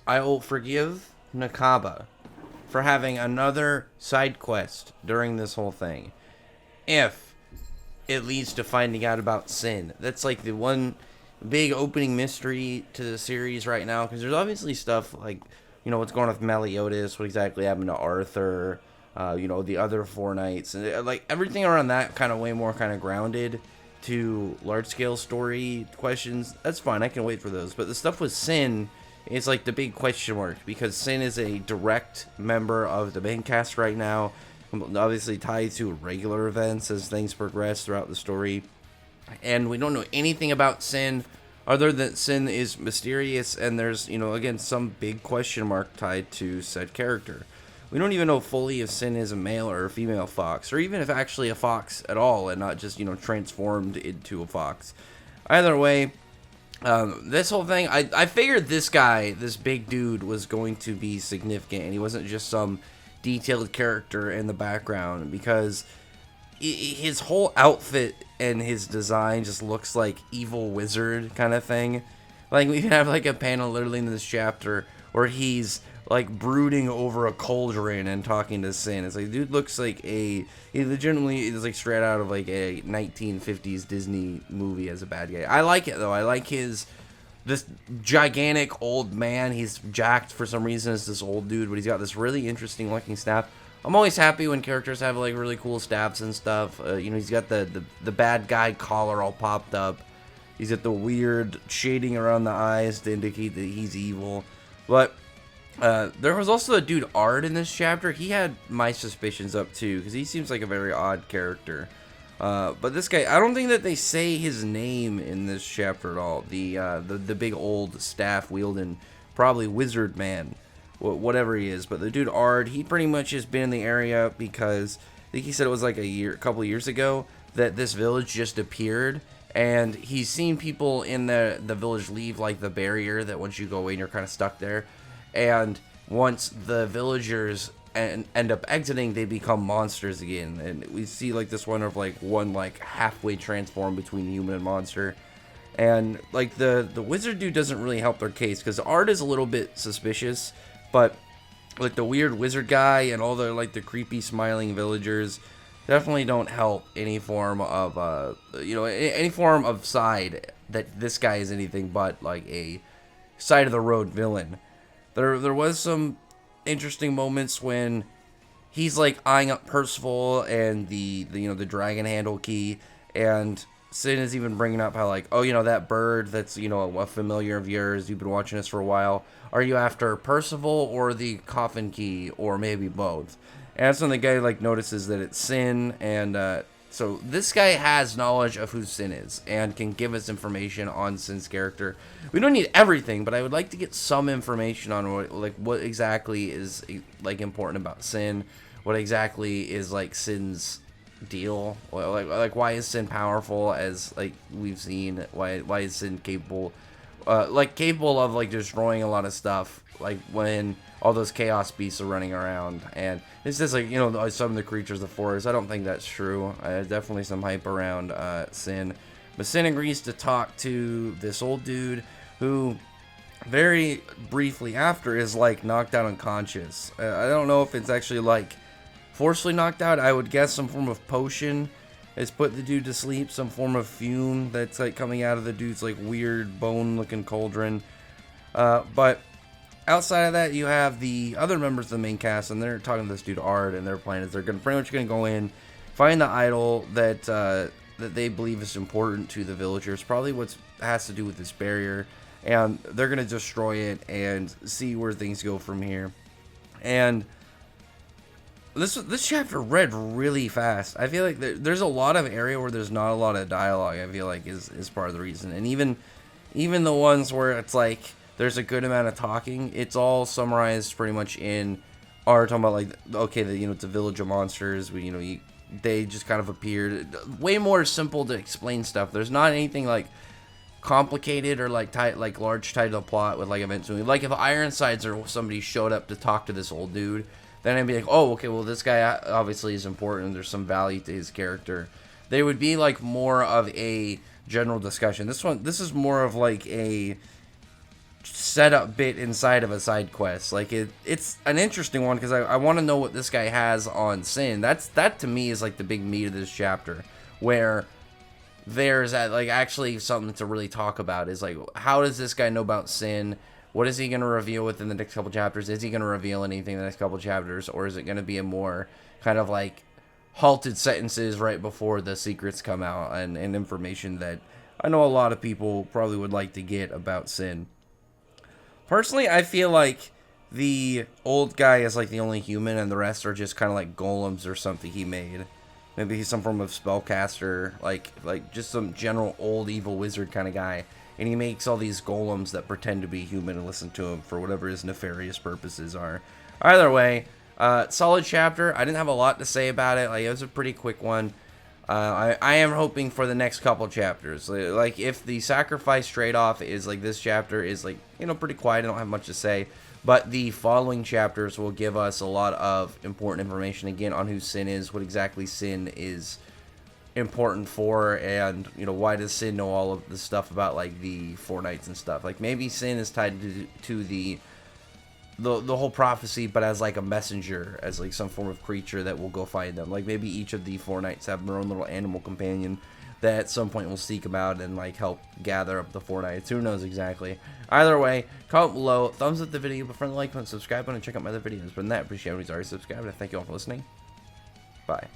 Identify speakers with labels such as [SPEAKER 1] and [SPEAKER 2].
[SPEAKER 1] I will forgive Nakaba for having another side quest during this whole thing if it leads to finding out about Sin. That's like the one big opening mystery to the series right now, because there's obviously stuff like, what's going on with Meliodas, what exactly happened to Arthur, the other four knights, and like everything around that kind of way more kind of grounded to large scale story questions. That's fine, I can wait for those. But the stuff with Sin is like the big question mark, because Sin is a direct member of the main cast right now, obviously tied to regular events as things progress throughout the story. And we don't know anything about Sin other than Sin is mysterious, and there's, again, some big question mark tied to said character. We don't even know fully if Sin is a male or a female fox, or even if actually a fox at all and not just, transformed into a fox. Either way, this whole thing, I figured this guy, this big dude, was going to be significant, and he wasn't just some detailed character in the background, because his whole outfit and his design just looks like evil wizard kind of thing. Like, we have like a panel literally in this chapter where he's like brooding over a cauldron and talking to Sin. It's like, dude looks like he legitimately is like straight out of like a 1950s Disney movie as a bad guy. I like it though. I like this gigantic old man. He's jacked for some reason as this old dude, but he's got this really interesting looking staff. I'm always happy when characters have like really cool staffs and stuff. He's got the bad guy collar all popped up. He's got the weird shading around the eyes to indicate that he's evil. But there was also a dude Ard in this chapter. He had my suspicions up too, because he seems like a very odd character. But this guy, I don't think that they say his name in this chapter at all. The big old staff wielding, probably wizard man, whatever he is. But the dude Ard, he pretty much has been in the area because I think he said it was like a couple years ago that this village just appeared, and he's seen people in the village leave like the barrier that once you go away and you're kind of stuck there. And once the villagers end up exiting, they become monsters again. And we see like this one of like one like halfway transform between human and monster. And like the wizard dude doesn't really help their case, because Ard is a little bit suspicious, but like the weird wizard guy and all the like the creepy smiling villagers definitely don't help any form of any form of side that this guy is anything but like a side of the road villain. There was some interesting moments when he's like eyeing up Percival and the dragon handle key, and Sin is even bringing up how like, oh, that bird that's a familiar of yours, you've been watching this for a while, are you after Percival or the coffin key, or maybe both? And that's when the guy like notices that it's Sin, and so this guy has knowledge of who Sin is and can give us information on Sin's character. We don't need everything, but I would like to get some information on what exactly is like important about Sin, what exactly is like Sin's deal, like why is Sin powerful, as like we've seen, why is Sin capable of like destroying a lot of stuff, like when all those chaos beasts are running around. And it's just like, some of the creatures of the forest. I don't think that's true. Definitely some hype around Sin. But Sin agrees to talk to this old dude who very briefly after is like knocked out unconscious. I don't know if it's actually like forcefully knocked out. I would guess some form of potion has put the dude to sleep, some form of fume that's like coming out of the dude's like weird bone looking cauldron. But outside of that, you have the other members of the main cast, and they're talking to this dude Ard, and their plan is they're pretty much gonna go in, find the idol that they believe is important to the villagers, probably what has to do with this barrier, and they're gonna destroy it and see where things go from here. And this chapter read really fast. I feel like there's a lot of area where there's not a lot of dialogue. I feel like is part of the reason, and even the ones where it's like there's a good amount of talking, it's all summarized pretty much in Ard talking about like, okay, it's a village of monsters. They just kind of appeared. Way more simple to explain stuff. There's not anything like complicated or like large tied to the plot with like events. Like if Ironsides or somebody showed up to talk to this old dude, then I'd be like, oh, okay, well this guy obviously is important. There's some value to his character. They would be like more of a general discussion. This is more of like a setup bit inside of a side quest. Like it's an interesting one because I want to know what this guy has on Sin. That to me is like the big meat of this chapter, where there's like actually something to really talk about. Is like, how does this guy know about Sin? What is he going to reveal within the next couple chapters? Is he going to reveal anything in the next couple chapters, or is it going to be a more kind of like halted sentences right before the secrets come out and information that I know a lot of people probably would like to get about Sin? Personally, I feel like the old guy is like the only human, and the rest are just kind of like golems or something he made. Maybe he's some form of spellcaster, like just some general old evil wizard kind of guy. And he makes all these golems that pretend to be human and listen to him for whatever his nefarious purposes are. Either way, solid chapter. I didn't have a lot to say about it. Like, it was a pretty quick one. I am hoping for the next couple chapters. Like, if the sacrifice trade-off is like this chapter is like, you know, pretty quiet, I don't have much to say. But the following chapters will give us a lot of important information again on who Sin is, what exactly Sin is important for, and you know, why does Sin know all of the stuff about like the Four Knights and stuff. Like, maybe Sin is tied to the whole prophecy, but as like a messenger, as like some form of creature that will go find them. Like, maybe each of the Four Knights have their own little animal companion that at some point will seek them out and like help gather up the Four Knights. Who knows exactly. Either way, comment below, thumbs up the video, but friendly like button, subscribe button, and check out my other videos. But in that, appreciate everybody's already subscribed, and thank you all for listening. Bye.